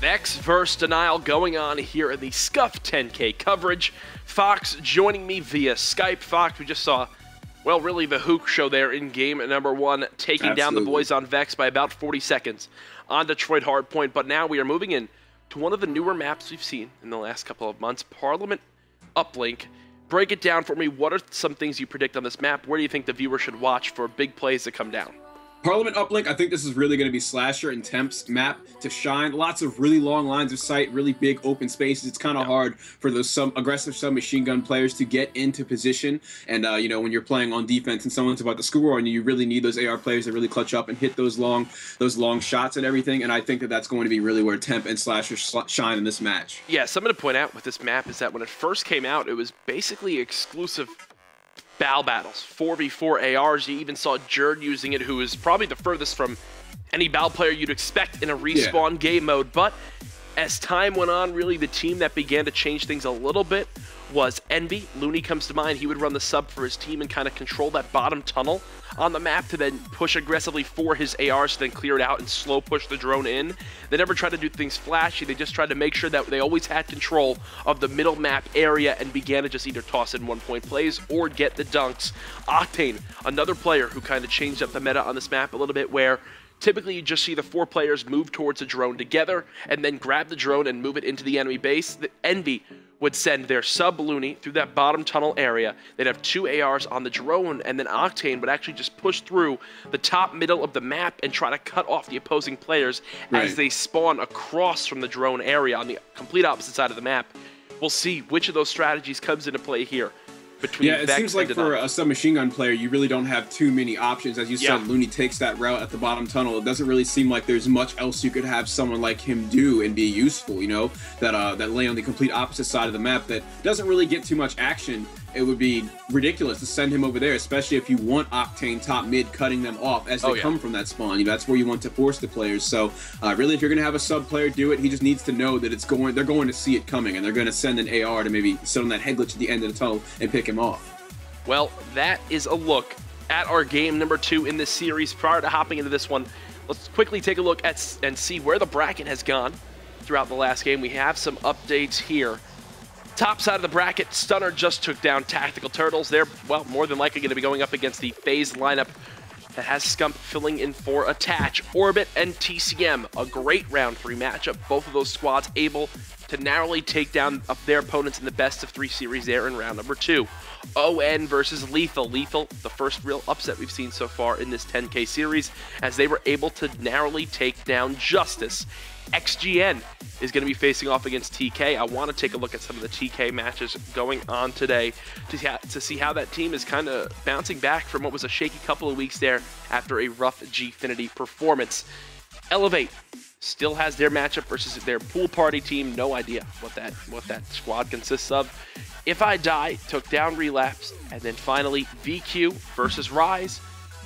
Vexx versus Denial going on here in the Scuff 10K coverage. Fox joining me via Skype. Fox, we just saw, well, really the Hook show there in game number 1, taking down the boys on Vexx by about 40 seconds on Detroit Hardpoint. But now we are moving in to one of the newer maps we've seen in the last couple of months, Parliament Uplink. Break it down for me. What are some things you predict on this map? Where do you think the viewer should watch for big plays to come down? Parliament Uplink, I think this is really going to be Slasher and Temp's map to shine. Lots of really long lines of sight, really big open spaces. It's kind of hard for those aggressive submachine gun players to get into position. And, you know, when you're playing on defense and someone's about to score on you, you really need those AR players to really clutch up and hit those long shots and everything. And I think that that's going to be really where Temp and Slasher shine in this match. Yeah, something to point out with this map is that when it first came out, it was basically exclusive BAL battles, 4v4 ARs. You even saw Jerd using it, who is probably the furthest from any BAL player you'd expect in a respawn game mode. But as time went on, really the team that began to change things a little bit was Envy. Looney comes to mind. He would run the sub for his team and kind of control that bottom tunnel on the map to then push aggressively for his ARs to then clear it out and slow push the drone in. They never tried to do things flashy. They just tried to make sure that they always had control of the middle map area and began to just either toss in one-point plays or get the dunks. Octane, another player who kind of changed up the meta on this map a little bit, where typically you just see the 4 players move towards a drone together and then grab the drone and move it into the enemy base. The Envy would send their sub Looney through that bottom tunnel area. They'd have 2 ARs on the drone, and then Octane would actually just push through the top middle of the map and try to cut off the opposing players as they spawn across from the drone area on the complete opposite side of the map. We'll see which of those strategies comes into play here. Yeah, it seems like for a submachine gun player, you really don't have too many options. As you said, Looney takes that route at the bottom tunnel. It doesn't really seem like there's much else you could have someone like him do and be useful, you know, that lay on the complete opposite side of the map that doesn't really get too much action. It would be ridiculous to send him over there, especially if you want Octane top mid cutting them off as they come from that spawn. You know, that's where you want to force the players. So really, if you're going to have a sub player do it, he just needs to know that they're going to see it coming, and they're going to send an AR to maybe sit on that head glitch at the end of the tunnel and pick him off. Well, that is a look at our game number 2 in this series. Prior to hopping into this one, let's quickly take a look at and see where the bracket has gone throughout the last game. We have some updates here. Top side of the bracket, Stunner just took down Tactical Turtles. They're, well, more than likely going to be going up against the FaZe lineup that has Scump filling in for Attach. Orbit and TCM, a great round 3 matchup. Both of those squads able to narrowly take down their opponents in the best of 3 series there in round number 2. ON versus Lethal. Lethal, the first real upset we've seen so far in this 10K series, as they were able to narrowly take down Justice. XGN is going to be facing off against TK. I want to take a look at some of the TK matches going on today to see how that team is kind of bouncing back from what was a shaky couple of weeks there after a rough Gfinity performance. Elevate still has their matchup versus their pool party team. No idea what that squad consists of. If I Die took down Relapse, and then finally VQ versus Rise,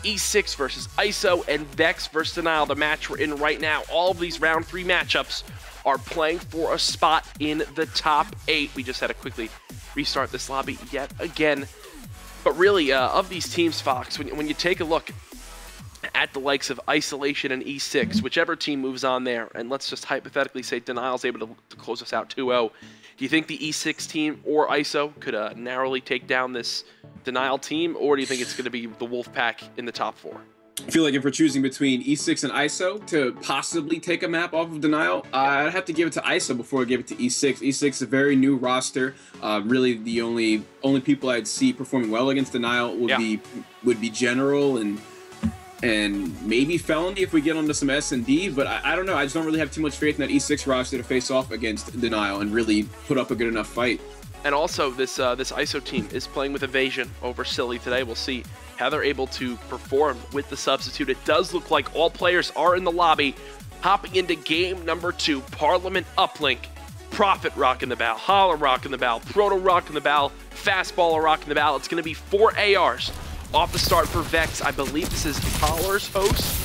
E6 versus ISO, and Vexx versus Denial, the match we're in right now. All of these round 3 matchups are playing for a spot in the top 8. We just had to quickly restart this lobby yet again. But really, of these teams, Fox, when you take a look at the likes of Isolation and E6, whichever team moves on there, and let's just hypothetically say Denial's able to close us out 2-0, do you think the E6 team or ISO could narrowly take down this Denial team, or do you think it's going to be the Wolfpack in the top 4? I feel like if we're choosing between E6 and ISO to possibly take a map off of Denial, I'd have to give it to ISO before I give it to E6. E6 is a very new roster. Really, the only people I'd see performing well against Denial would be General and maybe Felony if we get onto some S&D, but I don't know. I just don't really have too much faith in that E6 roster to face off against Denial and really put up a good enough fight. And also, this ISO team is playing with Evasion over Silly today. We'll see how they're able to perform with the substitute. It does look like all players are in the lobby. Hopping into game number 2, Parliament Uplink. Prophet rocking the bow, Holler rocking the bow, Proto rocking the bow, Fastballer rocking the bow. It's going to be 4 ARs off the start for Vexx. I believe this is Holler's host.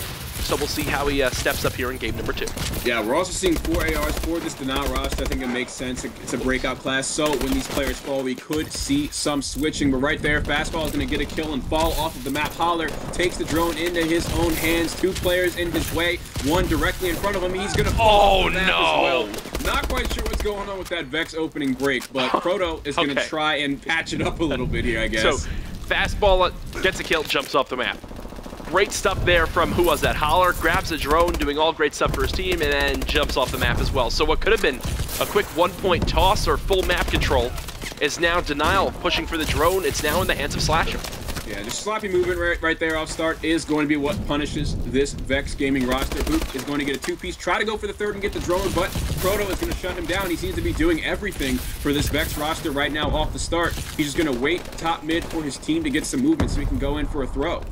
so we'll see how he steps up here in game number 2. Yeah, we're also seeing 4 ARs for this Denial roster. I think it makes sense. It's a breakout class, so when these players fall, we could see some switching. But right there, Fastball is going to get a kill and fall off of the map. Holler takes the drone into his own hands. 2 players in his way, 1 directly in front of him. He's going to fall off the map as well. Not quite sure what's going on with that Vexx opening break, but Proto is going to try and patch it up a little bit here, I guess. So, Fastball gets a kill, jumps off the map. Great stuff there from, who was that? Holler grabs a drone, doing all great stuff for his team, and then jumps off the map as well. So what could have been a quick 1-point toss or full map control is now Denial pushing for the drone. It's now in the hands of Slasher. Yeah, just sloppy movement right there off start is going to be what punishes this Vexx gaming roster. Hook is going to get a 2-piece, try to go for the 3rd and get the drone, but Proto is going to shut him down. He seems to be doing everything for this Vexx roster right now off the start. He's just going to wait top mid for his team to get some movement so he can go in for a throw.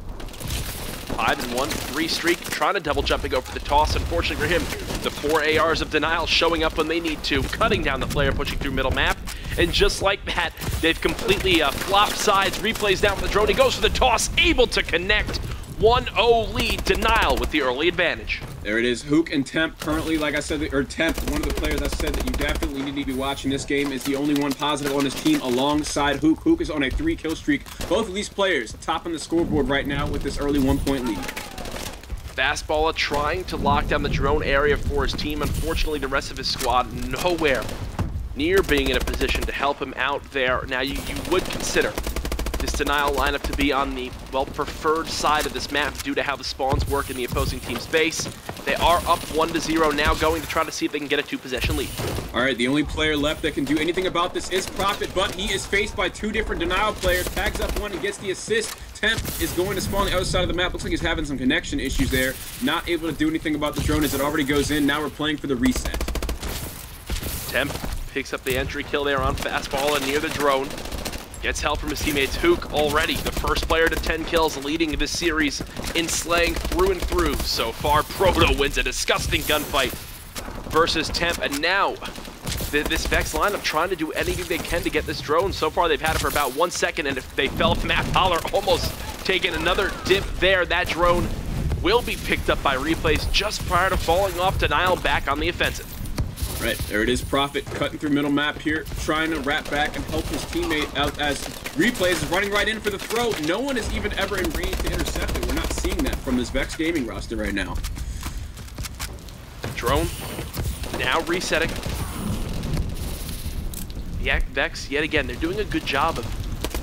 5-1, 3 streak, trying to double jump and go for the toss. Unfortunately for him, the 4 ARs of Denial showing up when they need to, cutting down the player, pushing through middle map. And just like that, they've completely flopped sides, replays down with the drone. He goes for the toss, able to connect. 1-0 lead, Denial with the early advantage. There it is, Hook and Temp currently, like I said, or Temp, one of the players I said that you definitely need to be watching this game, is the only one positive on his team alongside Hook. Hook is on a 3-kill streak. Both of these players topping the scoreboard right now with this early 1-point lead. Fastball trying to lock down the drone area for his team. Unfortunately, the rest of his squad nowhere near being in a position to help him out there. Now, you would consider this Denial lineup to be on the, well, preferred side of this map due to how the spawns work in the opposing team's base. They are up 1-0 now, going to try to see if they can get a 2-possession lead. All right, the only player left that can do anything about this is Prophet, but he is faced by 2 different Denial players. Tags up 1 and gets the assist. Temp is going to spawn on the other side of the map. Looks like he's having some connection issues there. Not able to do anything about the drone as it already goes in. Now we're playing for the reset. Temp picks up the entry kill there on Fastball and near the drone. Gets help from his teammates. Hook already the first player to 10 kills, leading this series in slaying through and through. So far, Proto wins a disgusting gunfight versus Temp, and now this Vexx lineup trying to do anything they can to get this drone. So far, they've had it for about 1 second, and if they fell off the map, Holler almost taking another dip there. That drone will be picked up by replays just prior to falling off. Denial back on the offensive. Right, there it is, Prophet cutting through middle map here, trying to wrap back and help his teammate out as Replays is running right in for the throw. No one is even ever in range to intercept it. We're not seeing that from this Vexx gaming roster right now. Drone now resetting. Yeah, Vexx, yet again, they're doing a good job of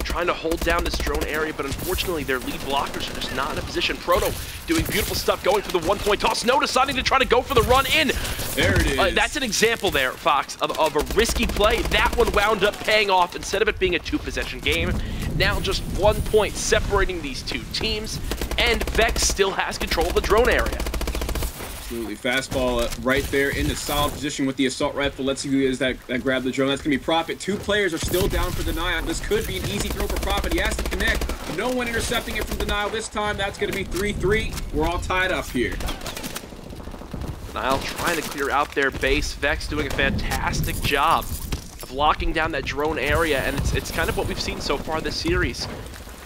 trying to hold down this drone area, but unfortunately their lead blockers are just not in a position. Proto doing beautiful stuff, going for the 1-point toss. No, deciding to try to go for the run in. There it is. That's an example there, Fox, of a risky play. That one wound up paying off instead of it being a 2-possession game. Now just 1 point separating these two teams, and Vexx still has control of the drone area. Absolutely. Fastball right there in the solid position with the assault rifle. Let's see who it is that grabbed the drone. That's going to be Prophet. 2 players are still down for Denial. This could be an easy throw for Prophet. He has to connect. No one intercepting it from Denial this time. That's going to be 3-3. We're all tied up here. Denial trying to clear out their base. Vexx doing a fantastic job of locking down that drone area, and it's kind of what we've seen so far this series.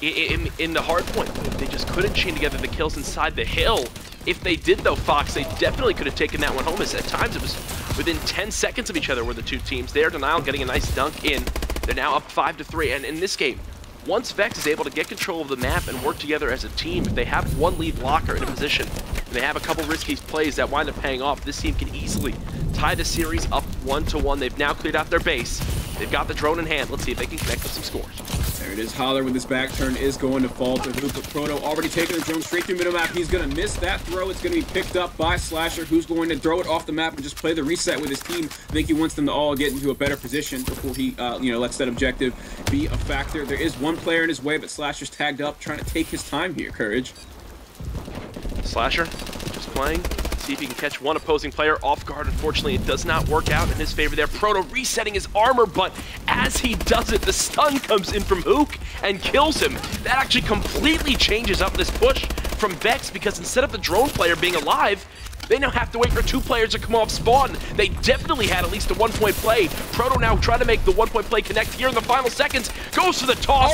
In the hard point, they just couldn't chain together the kills inside the hill. If they did, though, Fox, they definitely could have taken that one home, as at times it was within 10 seconds of each other were the two teams. There, Denial getting a nice dunk in. They're now up 5-3, and in this game, once Vexx is able to get control of the map and work together as a team, if they have one lead blocker in a position, and they have a couple risky plays that wind up paying off, this team can easily tie the series up 1-1. They've now cleared out their base. They've got the drone in hand. Let's see if they can connect with some scores. There it is. Holler with his back turn is going to fall to Hoop. Proto already taking the drone straight through middle map. He's going to miss that throw. It's going to be picked up by Slasher, who's going to throw it off the map and just play the reset with his team. I think he wants them to all get into a better position before he, lets that objective be a factor. There is one player in his way, but Slasher's tagged up, trying to take his time here. Courage. Slasher just playing. See if he can catch one opposing player off guard. Unfortunately, it does not work out in his favor there. Proto resetting his armor, but as he does it, the stun comes in from Hook and kills him. That actually completely changes up this push from Vexx, because instead of the drone player being alive, they now have to wait for 2 players to come off spawn. They definitely had at least a 1-point play. Proto now trying to make the 1-point play connect here in the final seconds. Goes for the toss,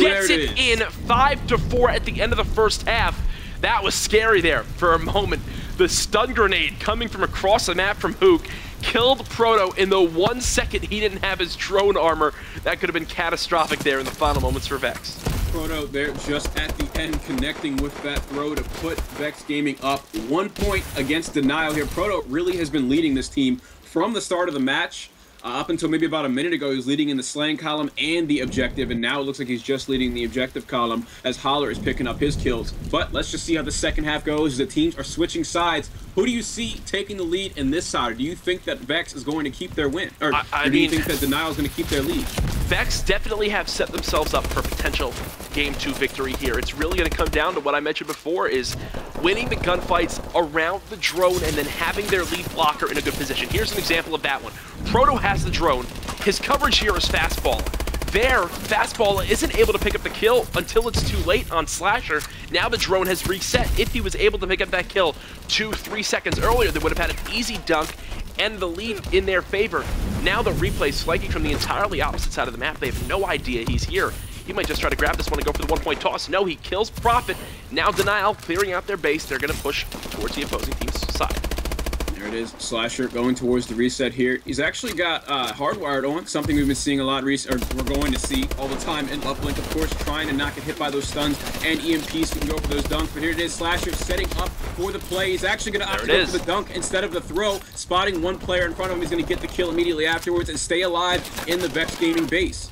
gets it in 5-4 at the end of the first half. That was scary there for a moment. The stun grenade coming from across the map from Hook killed Proto in the 1 second he didn't have his drone armor. That could have been catastrophic there in the final moments for Vexx. Proto there just at the end connecting with that throw to put Vexx Gaming up 1 point against Denial here. Proto really has been leading this team from the start of the match. Up until maybe about a minute ago, he was leading in the slaying column and the objective, and now it looks like he's just leading the objective column as Holler is picking up his kills. But let's just see how the second half goes. The teams are switching sides. Who do you see taking the lead in this side? Do you think that Vexx is going to keep their win? Or do you think that Denial is going to keep their lead? Vexx definitely have set themselves up for a potential Game 2 victory here. It's really going to come down to what I mentioned before, is winning the gunfights around the drone and then having their lead blocker in a good position. Here's an example of that one. Proto has the drone. His coverage here is fastball. There, fastball isn't able to pick up the kill until it's too late on Slasher. Now the drone has reset. If he was able to pick up that kill 2-3 seconds earlier, they would have had an easy dunk and the lead in their favor. Now the replay is flanking from the entirely opposite side of the map. They have no idea he's here. He might just try to grab this one and go for the 1 point toss. No, he kills Prophet. Now Denial clearing out their base. They're going to push towards the opposing team's side. There it is, Slasher going towards the reset here. He's actually got Hardwired on, something we've been seeing a lot, or we're going to see all the time in Uplink, of course, trying to not get hit by those stuns and EMPs so he can go for those dunks. But here it is, Slasher setting up for the play. He's actually going to opt to go for the dunk instead of the throw, spotting one player in front of him. He's going to get the kill immediately afterwards and stay alive in the Vexx Gaming base.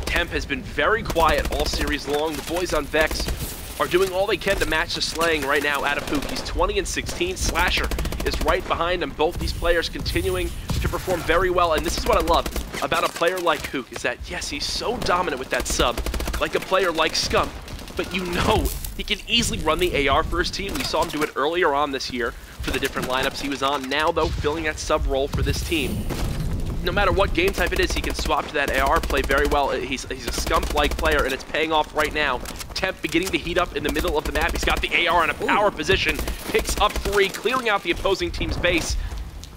Temp has been very quiet all series long. The boys on Vexx are doing all they can to match the slaying right now out of Hook. He's 20-16. Slasher is right behind him. Both these players continuing to perform very well, and this is what I love about a player like Hook, is that, yes, he's so dominant with that sub, like a player like Scump, but you know he can easily run the AR for his team. We saw him do it earlier on this year for the different lineups he was on. Now, though, filling that sub role for this team. No matter what game type it is, he can swap to that AR, play very well. He's a Scump-like player, and it's paying off right now. Temp beginning to heat up in the middle of the map. He's got the AR in a power position, picks up 3, clearing out the opposing team's base.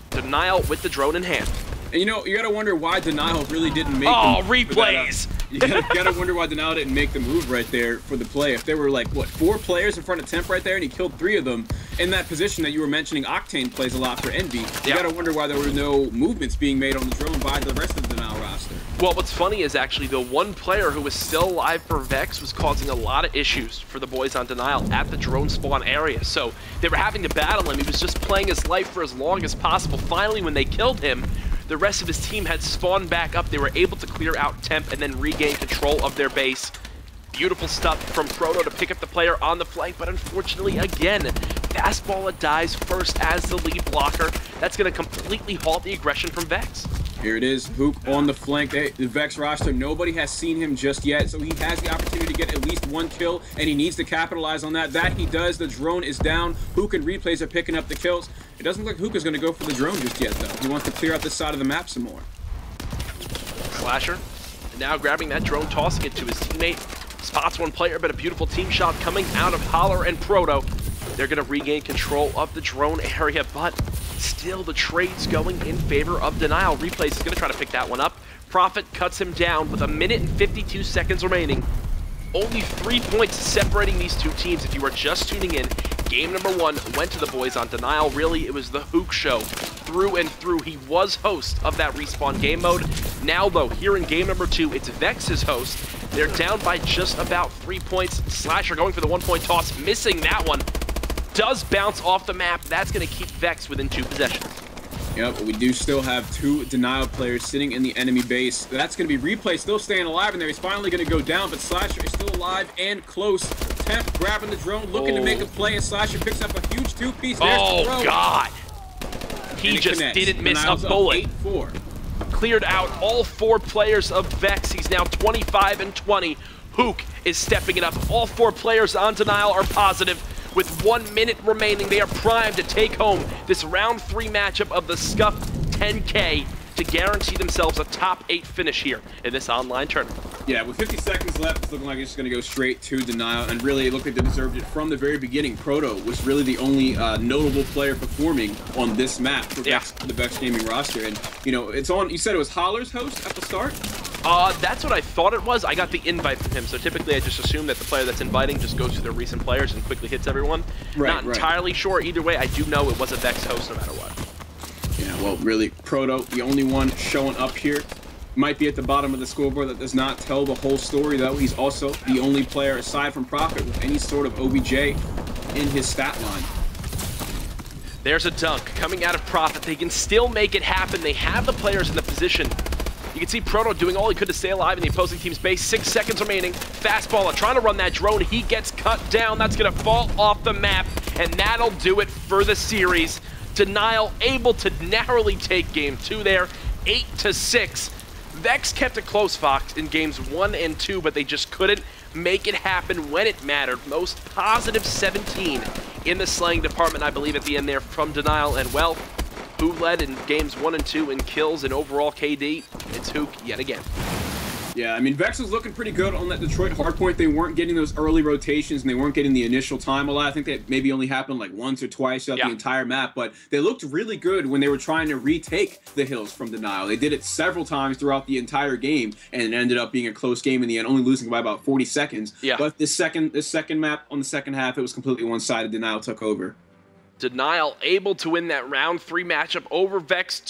Denial with the drone in hand. And you know, you gotta wonder why Denial really didn't make replays! You gotta wonder why Denial didn't make the move right there for the play. If there were like, what, 4 players in front of Temp right there and he killed 3 of them in that position that you were mentioning, Octane plays a lot for Envy. You gotta wonder why there were no movements being made on the drone by the rest of the Denial roster. Well, what's funny is actually the one player who was still alive for Vexx was causing a lot of issues for the boys on Denial at the drone spawn area. So they were having to battle him. He was just playing his life for as long as possible. Finally, when they killed him, the rest of his team had spawned back up. They were able to clear out Temp and then regain control of their base. Beautiful stuff from Proto to pick up the player on the flank, but unfortunately, again, fastball dies first as the lead blocker. That's going to completely halt the aggression from Vexx. Here it is, Hook on the flank. The Vexx roster, nobody has seen him just yet, so he has the opportunity to get at least 1 kill, and he needs to capitalize on that. That he does. The drone is down. Hook and replays are picking up the kills. It doesn't look like Hook is going to go for the drone just yet, though. He wants to clear out this side of the map some more. Slasher now grabbing that drone, tossing it to his teammate. Spots one player, but a beautiful team shot coming out of Holler and Proto. They're going to regain control of the drone area, but still the trade's going in favor of Denial. Replays is going to try to pick that one up. Prophet cuts him down with 1 minute and 52 seconds remaining. Only 3 points separating these two teams. If you are just tuning in, game number 1 went to the boys on Denial. Really, it was the Hook show through and through. He was host of that respawn game mode. Now, though, here in game number 2, it's Vexx's host. They're down by just about 3 points. Slasher going for the 1 point toss, missing that one. Does bounce off the map. That's going to keep Vexx within 2 possessions. Yep, we do still have 2 Denial players sitting in the enemy base. That's going to be Replay still staying alive in there. He's finally going to go down, but Slasher is still alive and close. Temp grabbing the drone, looking to make a play, and Slasher picks up a huge 2-piece. Oh, God. He just didn't miss a bullet. 8-4. Cleared out all 4 players of Vexx. He's now 25-20. Hook is stepping it up. All 4 players on Denial are positive. With 1 minute remaining, they are primed to take home this round 3 matchup of the Scuff 10K to guarantee themselves a top 8 finish here in this online tournament. Yeah, with 50 seconds left, it's looking like it's going to go straight to Denial, and really it looked like they deserved it from the very beginning. Proto was really the only notable player performing on this map for the Vexx Gaming roster, and you know, it's on. You said it was Holler's host at the start? That's what I thought it was. I got the invite from him, so typically I just assume that the player that's inviting just goes through their recent players and quickly hits everyone. Not entirely sure. Either way, I do know it was a Vexx host no matter what. Yeah, well, really, Proto, the only one showing up here, might be at the bottom of the scoreboard. That does not tell the whole story, though. He's also the only player, aside from Prophet, with any sort of OBJ in his stat line. There's a dunk coming out of Prophet. They can still make it happen. They have the players in the position. You can see Proto doing all he could to stay alive in the opposing team's base. 6 seconds remaining. Fastballer trying to run that drone. He gets cut down. That's going to fall off the map, and that'll do it for the series. Denial able to narrowly take game 2 there, 8-6. Vexx kept it close, Fox, in games 1 and 2, but they just couldn't make it happen when it mattered. Most positive 17 in the slaying department, I believe, at the end there from Denial. And, well, who led in games 1 and 2 in kills and overall KD? It's Hook yet again. Yeah, I mean, Vexx was looking pretty good on that Detroit hardpoint. They weren't getting those early rotations, and they weren't getting the initial time a lot. I think that maybe only happened like once or twice throughout the entire map, but they looked really good when they were trying to retake the hills from Denial. They did it several times throughout the entire game, and it ended up being a close game in the end, only losing by about 40 seconds. Yeah. But this second map on the second half, it was completely one-sided. Denial took over. Denial able to win that round 3 matchup over Vexx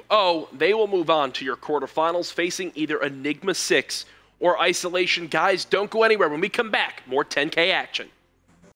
2-0. They will move on to your quarterfinals, facing either Enigma 6 or Isolation. Guys, don't go anywhere. When we come back, more 10K action.